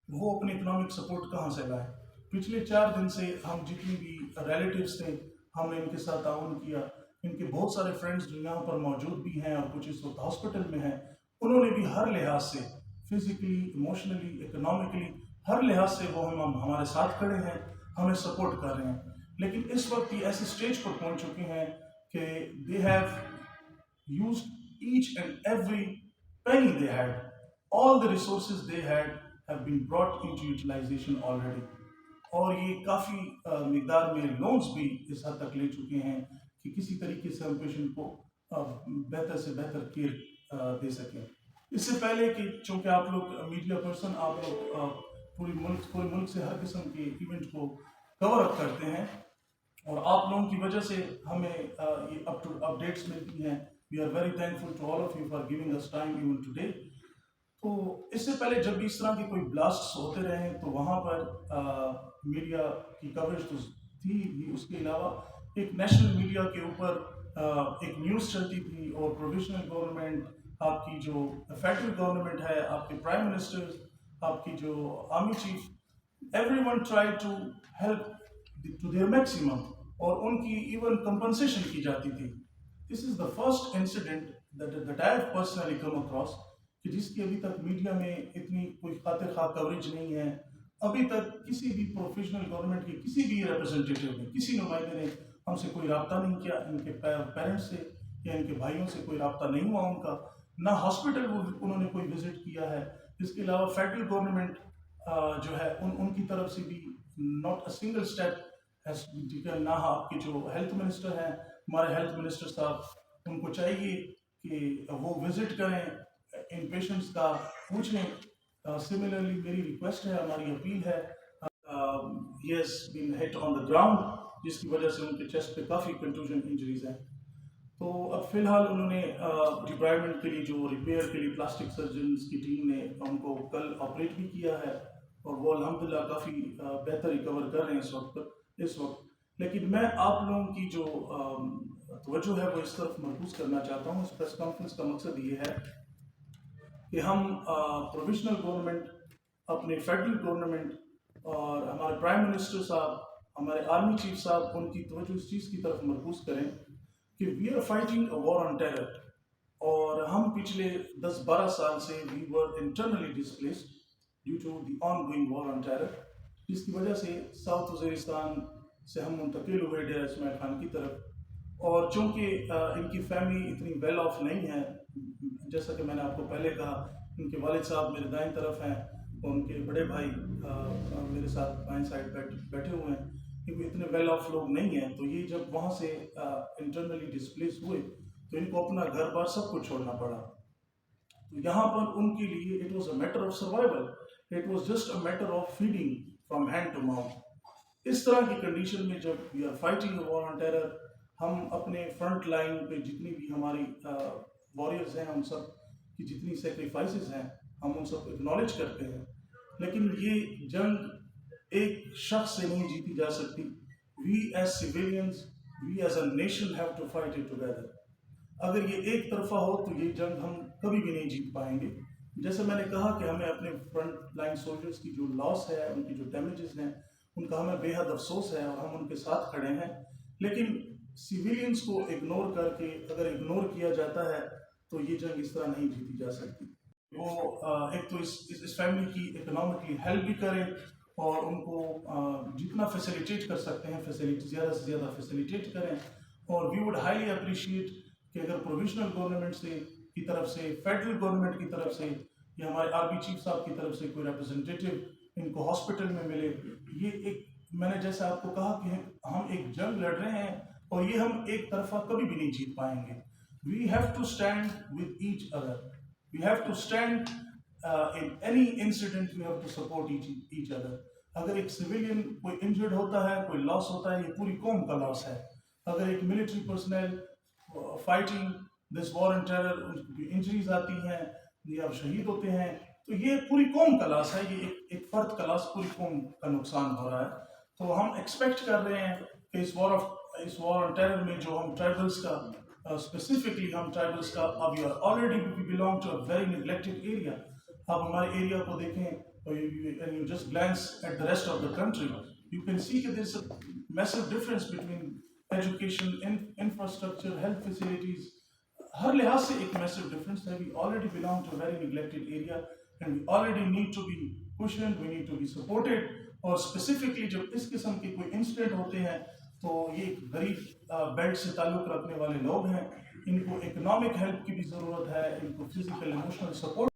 وہ اپنی economic support کہاں سے لائے؟ پچھلے 4 دن سے ہم جتنی بھی ریلیٹیوز تھے ہم نے ان کے ساتھ تعاون کیا. ان کے بہت سارے فرینڈز جو یہاں پر موجود بھی ہیں اور کچھ اس وقت ہاسپٹل میں ہیں، انہوں نے بھی ہر لحاظ سے فزیکلی، ایموشنلی، اکنامکلی، ہر لحاظ سے وہ ہمارے ساتھ کھڑے ہیں، ہمیں سپورٹ کر رہے ہیں. لیکن اس وقت یہ ایسی اسٹیج پر پہنچ چکے ہیں کہ they have used each and every penny they had. All the resources they had have been brought into utilization already. اور یہ کافی مقدار میں لونز بھی اس حد تک لے چکے ہیں کہ کسی طریقے سے ہم پیشنٹ کو بہتر سے بہتر کیئر دے سکیں. اس سے پہلے کہ چونکہ آپ لوگ میڈیا پرسن، آپ لوگ پورے ملک سے ہر قسم کے ایونٹ کو کور اپ کرتے ہیں اور آپ لوگوں کی وجہ سے ہمیں یہ اپڈیٹس ملتی ہیں. We are very thankful to all of you for giving us time even today. تو اس سے پہلے جب بھی اس طرح کے کوئی بلاسٹس ہوتے رہے تو وہاں پر میڈیا کی کوریج تو تھی ہی، اس کے علاوہ ایک نیشنل میڈیا کے اوپر ایک نیوز چلتی تھی، اور پروویژنل گورنمنٹ، آپ کی جو فیڈرل گورنمنٹ ہے، آپ کے پرائم منسٹر، آپ کی جو army chief, every one try to help to their maximum, اور ان کی ایون کمپنسیشن کی جاتی تھی. This is the first incident that I have personally come across, کہ جس کی ابھی تک میڈیا میں اتنی کوئی خاطر خواہ کوریج نہیں ہے. ابھی تک کسی بھی پروفیشنل گورنمنٹ کے کسی بھی ریپرزنٹیٹیو نے، کسی نمائندے نے ہم سے کوئی رابطہ نہیں کیا. ان کے پیرنٹس سے یا ان کے بھائیوں سے کوئی رابطہ نہیں ہوا ان کا، نہ ہاسپٹل انہوں نے کوئی وزٹ کیا ہے. اس کے علاوہ فیڈرل گورنمنٹ جو ہے ان کی طرف سے بھی ناٹ اے سنگل اسٹیپ. نہ آپ کے جو ہیلتھ منسٹر ہیں، ہمارے ہیلتھ منسٹر صاحب، ان کو چاہیے کہ وہ وزٹ کریں، ان پیشنٹس کا پوچھیں. سملرلی میری ریکویسٹ ہے، ہماری اپیل ہے، he has been hit on the ground, جس کی وجہ سے ان کے چیسٹ پہ کافی کنٹوژن انجریز ہیں. تو اب فی الحال انہوں نے ڈپلائمنٹ کے لیے جو ریپیئر کے لیے پلاسٹک سرجنس کی ٹیم نے ان کو کل آپریٹ بھی کیا ہے، اور وہ الحمدللہ کافی بہتر ریکور کر رہے ہیں اس وقت. لیکن میں آپ لوگوں کی جو توجہ ہے وہ اس طرف مرکوز کرنا چاہتا ہوں. اس پریس کانفرنس کا مقصد یہ ہے کہ ہم پروویژنل گورنمنٹ، اپنے فیڈرل گورنمنٹ اور ہمارے پرائم منسٹر صاحب، ہمارے آرمی چیف صاحب، ان کی توجہ اس چیز کی طرف مرکوز کریں کہ we are fighting a war on terror. اور ہم پچھلے 10-12 سال سے we were internally displaced due to the ongoing war on terror, جس کی وجہ سے ساؤتھ وزیرستان سے ہم منتقل ہوئے ڈیرہ اسماعیل خان کی طرف. اور چونکہ ان کی فیملی اتنی ویل آف نہیں ہے، جیسا کہ میں نے آپ کو پہلے کہا، ان کے والد صاحب میرے دائیں طرف ہیں اور ان کے بڑے بھائی میرے ساتھ بائیں سائڈ بیٹھے ہوئے ہیں، کیونکہ اتنے ویل آف لوگ نہیں ہیں. تو یہ جب وہاں سے انٹرنلی ڈسپلیس ہوئے تو ان کو اپنا گھر بار سب کچھ چھوڑنا پڑا. تو یہاں پر ان کے لیے it was a matter of survival, it was just a matter of feeding from hand to mouth. اس طرح کی کنڈیشن میں جب we are fighting a war on terror, ہم اپنے فرنٹ لائن پہ جتنی بھی ہماری واریئرز ہیں، ہم سب کی جتنی سیکریفائسز ہیں، ہم ان سب کو اکنالج کرتے ہیں. لیکن یہ جنگ ایک شخص سے نہیں جیتی جا سکتی. We as civilians, we as a nation have to fight it together. اگر یہ ایک طرفہ ہو تو یہ جنگ ہم کبھی بھی نہیں جیت پائیں گے. جیسے میں نے کہا کہ ہمیں اپنے فرنٹ لائن سولجرز کی جو لاس ہے، ان کی جو ڈیمیجز ہیں، ان کا ہمیں بے حد افسوس ہے اور ہم ان کے ساتھ کھڑے ہیں. لیکن سویلینز کو اگنور کر کے اگر اگنور کیا جاتا ہے تو یہ جنگ اس طرح نہیں جیتی جا سکتی. وہ ایک تو اس فیملی کی اکنامکلی ہیلپ بھی کریں اور ان کو جتنا فیسیلیٹیٹ کر سکتے ہیں زیادہ سے زیادہ فیسیلیٹیٹ کریں. اور وی وڈ ہائیلی اپریشیٹ کہ اگر پروویژنل گورنمنٹ کی طرف سے، فیڈرل گورنمنٹ کی طرف سے یا ہمارے آرمی چیف صاحب کی طرف سے کوئی ریپرزنٹیٹیو ان کو ہاسپٹل میں ملے. یہ ایک، میں نے جیسے آپ کو کہا کہ ہم ایک جنگ لڑ رہے ہیں اور یہ ہم ایک طرفہ کبھی بھی نہیں جیت پائیں گے. We have to stand with each other. We have to stand in any incident. We have to support each other. اگر ایک سویلین کوئی انجرڈ ہوتا ہے، کوئی لاس ہوتا ہے، یہ پوری قوم کا لاس ہے. اگر ایک military personnel fighting this war and terror, injuries آتی ہیں یا شہید ہوتے ہیں تو یہ پوری قوم کا لاس ہے. یہ ایک فرد کا لاس، پوری قوم کا نقصان ہو رہا ہے. تو ہم ایکسپیکٹ کر رہے ہیں کہ اس وار آن ٹیرر میں جو ہم ٹرائبلز کا اسپیسیفکلی ہم ٹرائبلز کا، اب you are already belong to a very neglected area. آپ ہمارے ایریا کو دیکھیں، and you just glance at the rest of the country, you can see that there's a massive difference between education, infrastructure, health facilities. ہر لحاظ سے ایک massive difference ہے. We already belong to very neglected area and we already need to be cushioned, we need to be supported. اور specifically جب اس قسم کے کوئی انسیڈنٹ ہوتے ہیں تو یہ ایک غریب بیلٹ سے تعلق رکھنے والے لوگ ہیں, ان کو اکنامک ہیلپ کی بھی ضرورت ہے, ان کو فزیکل ایموشنل سپورٹ